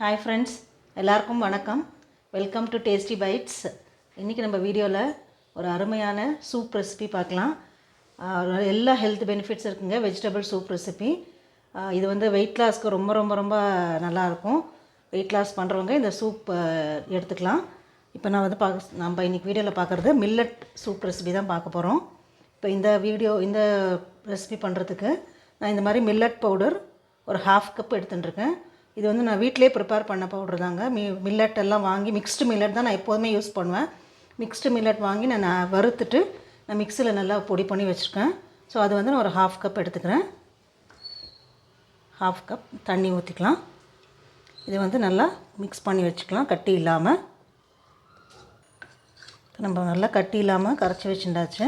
Hi friends, எல்லாருக்கும் வணக்கம். Welcome to tasty bites. இன்றைக்கி நம்ம வீடியோவில் ஒரு அருமையான சூப் ரெசிபி பார்க்கலாம். எல்லா ஹெல்த் பெனிஃபிட்ஸ் இருக்குங்க. Vegetable soup recipe. இது வந்து வெயிட் லாஸ்க்கு ரொம்ப ரொம்ப ரொம்ப நல்லாயிருக்கும். வெயிட் லாஸ் பண்ணுறவங்க இந்த சூப் எடுத்துக்கலாம். இப்போ நான் வந்து நம்ம இன்றைக்கி வீடியோவில் பார்க்குறது மில்லட் சூப் ரெசிபி தான் பார்க்க போகிறோம். இப்போ இந்த ரெசிபி பண்ணுறதுக்கு நான் இந்த மாதிரி மில்லட் பவுடர் ஒரு 1/2 கப் எடுத்துட்டுருக்கேன். இது வந்து நான் வீட்டிலே ப்ரிப்பேர் பண்ண பவுடர் தாங்க. மில்லட் எல்லாம் வாங்கி மிக்ஸ்டு மில்லட் தான் நான் எப்போதுமே யூஸ் பண்ணுவேன். மிக்ஸ்டு மில்லட் வாங்கி நான் வறுத்துட்டு நான் மிக்சியில் நல்லா பொடி பண்ணி வச்சுருக்கேன். ஸோ அது வந்து நான் ஒரு 1/2 கப் எடுத்துக்கிறேன். 1/2 கப் தண்ணி ஊற்றிக்கலாம். இதை வந்து நல்லா மிக்ஸ் பண்ணி வச்சுக்கலாம் கட்டி இல்லாமல். நம்ம நல்லா கட்டி இல்லாமல் கரைச்சி வச்சுட்டாச்சு.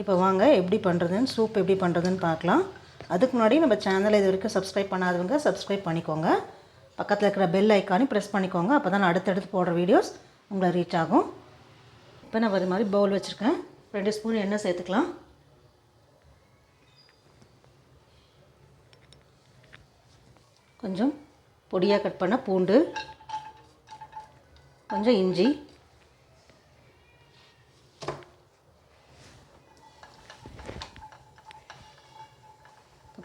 இப்போ வாங்க எப்படி பண்ணுறதுன்னு, சூப் எப்படி பண்ணுறதுன்னு பார்க்கலாம். அதுக்கு முன்னாடி நம்ம சேனலை இது வரைக்கும் சப்ஸ்கிரைப் பண்ணாதவங்க சப்ஸ்கிரைப் பண்ணிக்கோங்க. பக்கத்தில் இருக்கிற பெல் ஐக்கானே ப்ரெஸ் பண்ணிக்கோங்க. அப்போ தான் நான் அடுத்தடுத்து போடுற வீடியோஸ் உங்களை ரீச் ஆகும். இப்போ நான் இது மாதிரி பவுல் வச்சுருக்கேன். 2 ஸ்பூன் எண்ணெய் சேர்த்துக்கலாம். கொஞ்சம் பொடியாக கட் பண்ண பூண்டு, கொஞ்சம் இஞ்சி,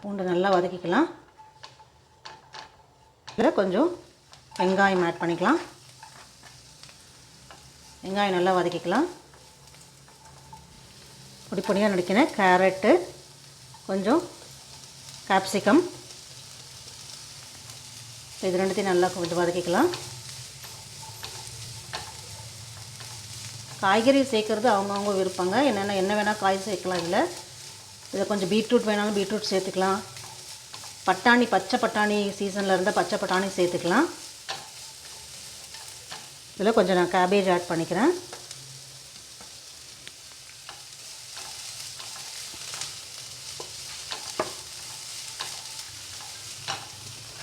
பூண்டு நல்லா வதக்கிக்கலாம். இதில் கொஞ்சம் வெங்காயம் ஆட் பண்ணிக்கலாம். வெங்காயம் நல்லா வதக்கிக்கலாம். பொடி பொடியாக நறுக்கின கேரட்டு, கொஞ்சம் கேப்சிகம், இது ரெண்டுத்தையும் நல்லா கொஞ்சம் வதக்கிக்கலாம். காய்கறி சேர்க்குறது அவங்கவுங்க விருப்பங்க. என்ன வேணால் காய் சேர்க்கலாம். இதில் கொஞ்சம் பீட்ரூட் வேணாலும் பீட்ரூட் சேர்த்துக்கலாம். பட்டாணி, பச்சை பட்டாணி சீசனில் இருந்தால் பச்சை பட்டாணி சேர்த்துக்கலாம். இதில் கொஞ்சம் நான் கேபேஜ் ஆட் பண்ணிக்கிறேன்.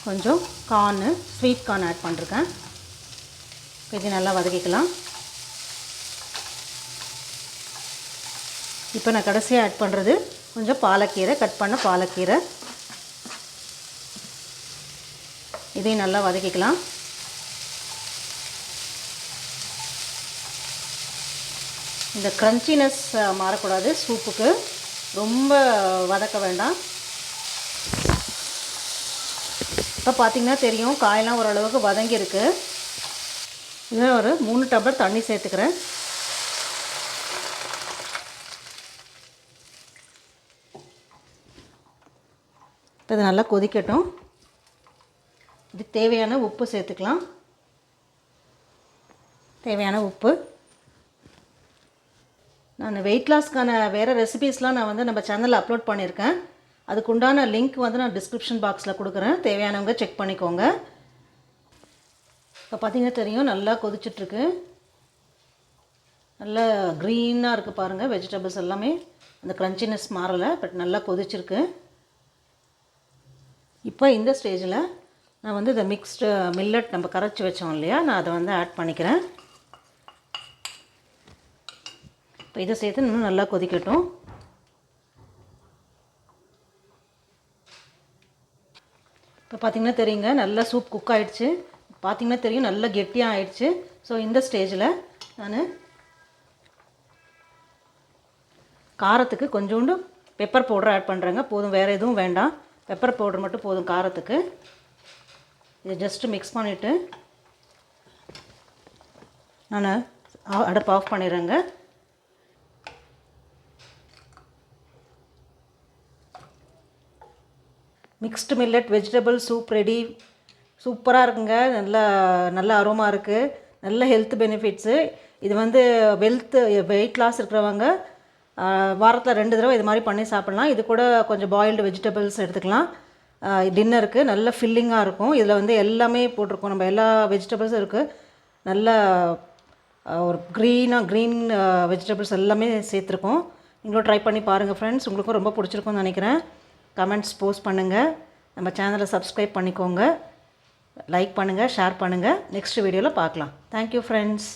கொஞ்சம் கார்னு, ஸ்வீட் கார்ன் ஆட் பண்ணிருக்கேன். இது நல்லா வதக்கிக்கலாம். இப்போ நான் கடைசியாக ஆட் பண்ணுறது கொஞ்சம் பாலக்கீரை, கட் பண்ண பாலக்கீரை. இதையும் நல்லா வதக்கிக்கலாம். இந்த க்ரன்ச்சினஸ் மாறக்கூடாது சூப்புக்கு, ரொம்ப வதக்க வேண்டாம். இப்போ பார்த்திங்கன்னா தெரியும், காயெல்லாம் ஓரளவுக்கு வதங்கியிருக்கு. இதில் ஒரு 3 டம்ளர் தண்ணி சேர்த்துக்கிறேன். இப்போ இது நல்லா கொதிக்கட்டும். இதுக்கு தேவையான உப்பு சேர்த்துக்கலாம். தேவையான உப்பு. நான் வெயிட் லாஸ்க்கான வேறு ரெசிபீஸ்லாம் நான் வந்து நம்ம சேனலில் அப்லோட் பண்ணியிருக்கேன். அதுக்குண்டான லிங்க் வந்து நான் டிஸ்கிரிப்ஷன் பாக்ஸில் கொடுக்குறேன். தேவையானவங்க செக் பண்ணிக்கோங்க. இப்போ பார்த்திங்கன்னா தெரியும், நல்லா கொதிச்சிட்ருக்கு. நல்லா க்ரீனாக இருக்குது பாருங்கள். வெஜிடபிள்ஸ் எல்லாமே அந்த க்ரன்ச்சினஸ் மாறலை, பட் நல்லா கொதிச்சிருக்கு. இப்போ இந்த ஸ்டேஜில் நான் வந்து இந்த மிக்ஸ்டு மில்லட் நம்ம கரைச்சி வச்சோம் இல்லையா, நான் அதை வந்து ஆட் பண்ணிக்கிறேன். இப்போ இதை சேர்த்து இன்னும் நல்லா கொதிக்கட்டும். இப்போ பார்த்திங்கன்னா தெரியுங்க, நல்லா சூப் குக் ஆகிடுச்சு. பார்த்திங்கன்னா தெரியும், நல்லா கெட்டியாக ஆகிடுச்சு. ஸோ இந்த ஸ்டேஜில் நான் காரத்துக்கு கொஞ்சோண்டு பெப்பர் பவுடர் ஆட் பண்ணுறேங்க. போதும், வேறு எதுவும் வேண்டாம். பெப்பர் பவுடர் மட்டும் போதும் காரத்துக்கு. இதை ஜஸ்ட்டு மிக்ஸ் பண்ணிவிட்டு நான் அடுப்பு ஆஃப் பண்ணிடுறேங்க. Mixed millet vegetable soup ready. சூப்பராக இருக்குங்க. நல்ல அரோமா இருக்குது. நல்ல ஹெல்த் பெனிஃபிட்ஸு. இது வந்து வெயிட் லாஸ் இருக்கிறவங்க வாரத்தில் 2 தடவை இது மாதிரி பண்ணி சாப்பிட்லாம். இது கூட கொஞ்சம் பாயில்டு வெஜிடபிள்ஸ் எடுத்துக்கலாம். டின்னருக்கு நல்ல ஃபில்லிங்காக இருக்கும். இதில் வந்து எல்லாமே போட்டிருக்கோம், நம்ம எல்லா வெஜிடபிள்ஸும் இருக்குது. நல்ல ஒரு க்ரீன் வெஜிடபிள்ஸ் எல்லாமே சேர்த்துருக்கோம். நீங்களும் ட்ரை பண்ணி பாருங்கள் ஃப்ரெண்ட்ஸ். உங்களுக்கும் ரொம்ப பிடிச்சிருக்கும்னு நினைக்கிறேன். கமெண்ட்ஸ் போஸ்ட் பண்ணுங்கள். நம்ம சேனலை சப்ஸ்கிரைப் பண்ணிக்கோங்க. லைக் பண்ணுங்கள், ஷேர் பண்ணுங்கள். நெக்ஸ்ட் வீடியோவில் பார்க்கலாம். Thank you friends.